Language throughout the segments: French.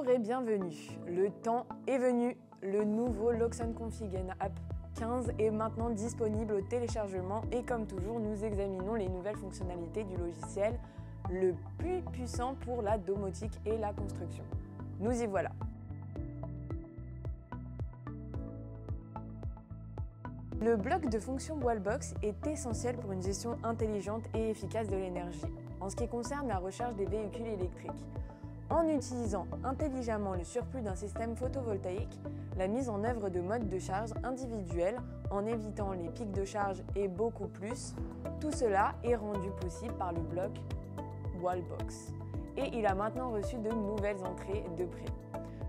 Bonjour et bienvenue. Le temps est venu. Le nouveau Loxone Config App 15 est maintenant disponible au téléchargement et comme toujours, nous examinons les nouvelles fonctionnalités du logiciel le plus puissant pour la domotique et la construction. Nous y voilà. Le bloc de fonction Wallbox est essentiel pour une gestion intelligente et efficace de l'énergie, en ce qui concerne la recharge des véhicules électriques. En utilisant intelligemment le surplus d'un système photovoltaïque, la mise en œuvre de modes de charge individuels en évitant les pics de charge et beaucoup plus, tout cela est rendu possible par le bloc Wallbox. Et il a maintenant reçu de nouvelles entrées de prix.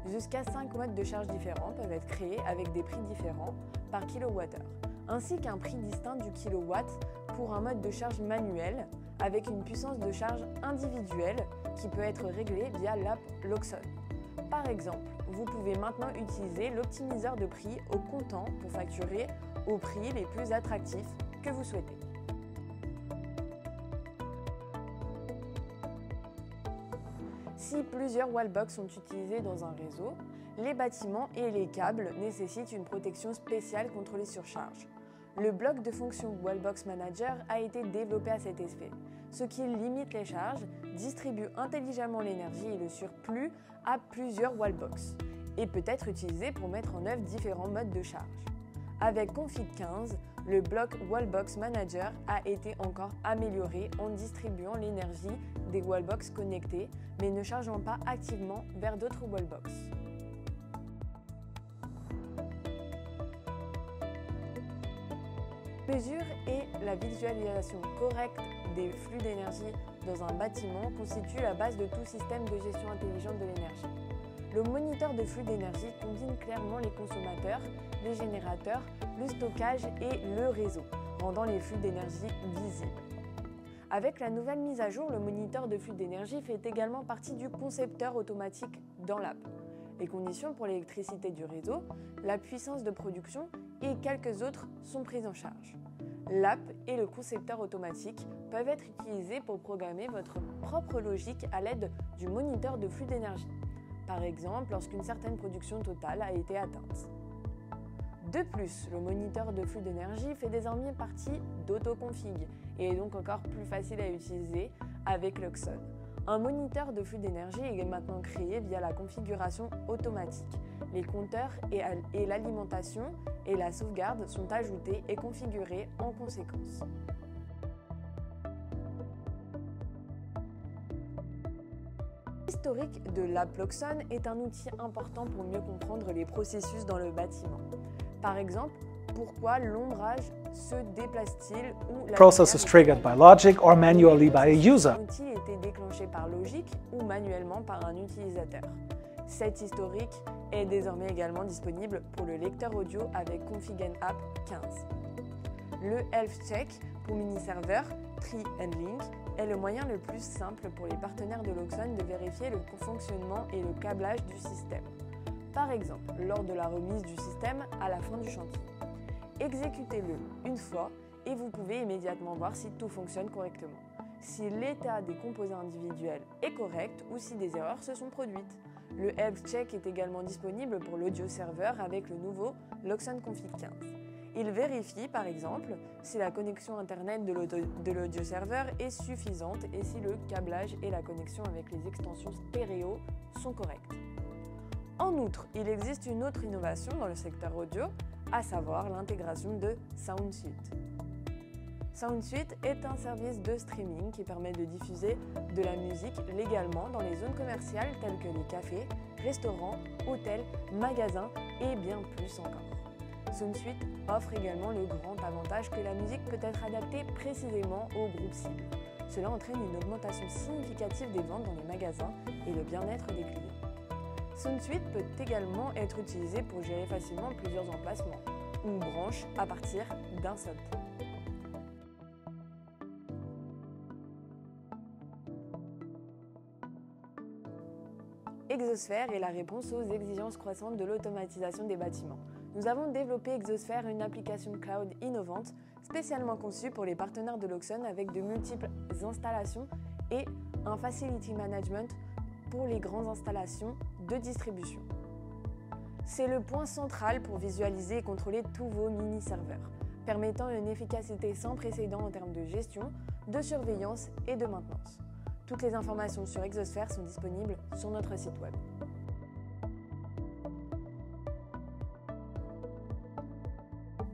Jusqu'à 5 modes de charge différents peuvent être créés avec des prix différents par kilowattheure, ainsi qu'un prix distinct du kilowatt pour un mode de charge manuel avec une puissance de charge individuelle qui peut être réglée via l'app Loxone. Par exemple, vous pouvez maintenant utiliser l'optimiseur de prix au comptant pour facturer aux prix les plus attractifs que vous souhaitez. Si plusieurs Wallbox sont utilisés dans un réseau, les bâtiments et les câbles nécessitent une protection spéciale contre les surcharges. Le bloc de fonction Wallbox Manager a été développé à cet effet, ce qui limite les charges, distribue intelligemment l'énergie et le surplus à plusieurs Wallbox et peut être utilisé pour mettre en œuvre différents modes de charge. Avec Config 15, le bloc Wallbox Manager a été encore amélioré en distribuant l'énergie des Wallbox connectés, mais ne chargeant pas activement vers d'autres Wallbox. Mesure et la visualisation correcte des flux d'énergie dans un bâtiment constitue la base de tout système de gestion intelligente de l'énergie. Le moniteur de flux d'énergie combine clairement les consommateurs, les générateurs, le stockage et le réseau, rendant les flux d'énergie visibles. Avec la nouvelle mise à jour, le moniteur de flux d'énergie fait également partie du concepteur automatique dans l'app. Les conditions pour l'électricité du réseau, la puissance de production et quelques autres sont prises en charge. L'app et le concepteur automatique peuvent être utilisés pour programmer votre propre logique à l'aide du moniteur de flux d'énergie, par exemple lorsqu'une certaine production totale a été atteinte. De plus, le moniteur de flux d'énergie fait désormais partie d'AutoConfig et est donc encore plus facile à utiliser avec Loxone. Un moniteur de flux d'énergie est maintenant créé via la configuration automatique. Les compteurs et l'alimentation et la sauvegarde sont ajoutés et configurés en conséquence. L'historique de l'app Loxone est un outil important pour mieux comprendre les processus dans le bâtiment. Par exemple, pourquoi l'ombrage se déplace-t-il ou la process is triggered by logic or manually by a user. L'outil était déclenché par logique ou manuellement par un utilisateur. Cet historique est désormais également disponible pour le lecteur audio avec Config App 15. Le Health Check pour mini-serveur, Tree and Link est le moyen le plus simple pour les partenaires de Loxone de vérifier le fonctionnement et le câblage du système. Par exemple, lors de la remise du système à la fin du chantier. Exécutez-le une fois et vous pouvez immédiatement voir si tout fonctionne correctement, si l'état des composants individuels est correct ou si des erreurs se sont produites. Le Health Check est également disponible pour l'audio-serveur avec le nouveau Loxone Config 15. Il vérifie par exemple si la connexion Internet de l'audio-serveur est suffisante et si le câblage et la connexion avec les extensions stéréo sont corrects. En outre, il existe une autre innovation dans le secteur audio, à savoir l'intégration de SoundSuite. SoundSuite est un service de streaming qui permet de diffuser de la musique légalement dans les zones commerciales telles que les cafés, restaurants, hôtels, magasins et bien plus encore. SoundSuite offre également le grand avantage que la musique peut être adaptée précisément au groupe cible. Cela entraîne une augmentation significative des ventes dans les magasins et le bien-être des clients. SoundSuite peut également être utilisé pour gérer facilement plusieurs emplacements ou branches à partir d'un seul point. Exosphère est la réponse aux exigences croissantes de l'automatisation des bâtiments. Nous avons développé Exosphère, une application cloud innovante spécialement conçue pour les partenaires de Loxone avec de multiples installations et un facility management pour les grandes installations de distribution. C'est le point central pour visualiser et contrôler tous vos mini-serveurs, permettant une efficacité sans précédent en termes de gestion, de surveillance et de maintenance. Toutes les informations sur Exosphere sont disponibles sur notre site web.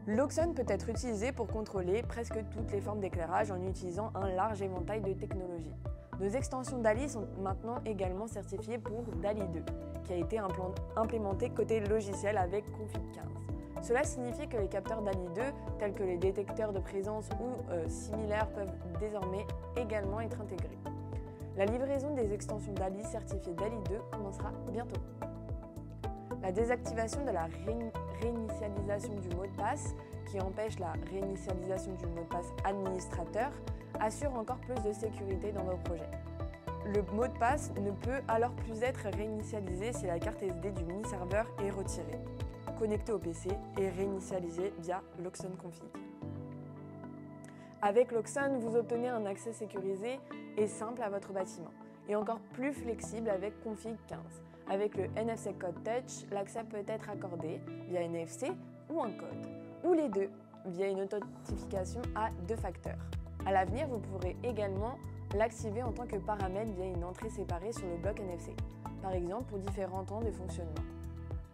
Loxone peut être utilisé pour contrôler presque toutes les formes d'éclairage en utilisant un large éventail de technologies. Nos extensions DALI sont maintenant également certifiées pour DALI 2, qui a été implémenté côté logiciel avec Config 15. Cela signifie que les capteurs DALI 2, tels que les détecteurs de présence ou similaires, peuvent désormais également être intégrés. La livraison des extensions DALI certifiées DALI 2 commencera bientôt. La désactivation de la réinitialisation du mot de passe, qui empêche la réinitialisation du mot de passe administrateur, assure encore plus de sécurité dans vos projets. Le mot de passe ne peut alors plus être réinitialisé si la carte SD du mini-serveur est retirée, connectée au PC et réinitialisée via Loxone Config. Avec Loxone, vous obtenez un accès sécurisé et simple à votre bâtiment, et encore plus flexible avec Config 15. Avec le NFC Code Touch, l'accès peut être accordé via NFC ou un code, ou les deux, via une authentification à 2 facteurs. À l'avenir, vous pourrez également l'activer en tant que paramètre via une entrée séparée sur le bloc NFC, par exemple pour différents temps de fonctionnement.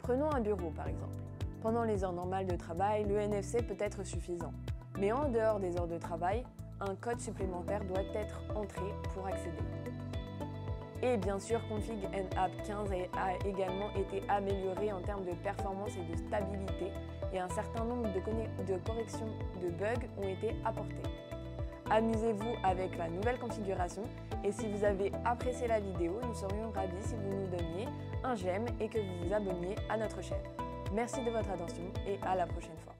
Prenons un bureau par exemple. Pendant les heures normales de travail, le NFC peut être suffisant, mais en dehors des heures de travail, un code supplémentaire doit être entré pour accéder. Et bien sûr, Config App 15 a également été amélioré en termes de performance et de stabilité, et un certain nombre de corrections de bugs ont été apportées. Amusez-vous avec la nouvelle configuration, et si vous avez apprécié la vidéo, nous serions ravis si vous nous donniez un j'aime et que vous vous abonniez à notre chaîne. Merci de votre attention et à la prochaine fois.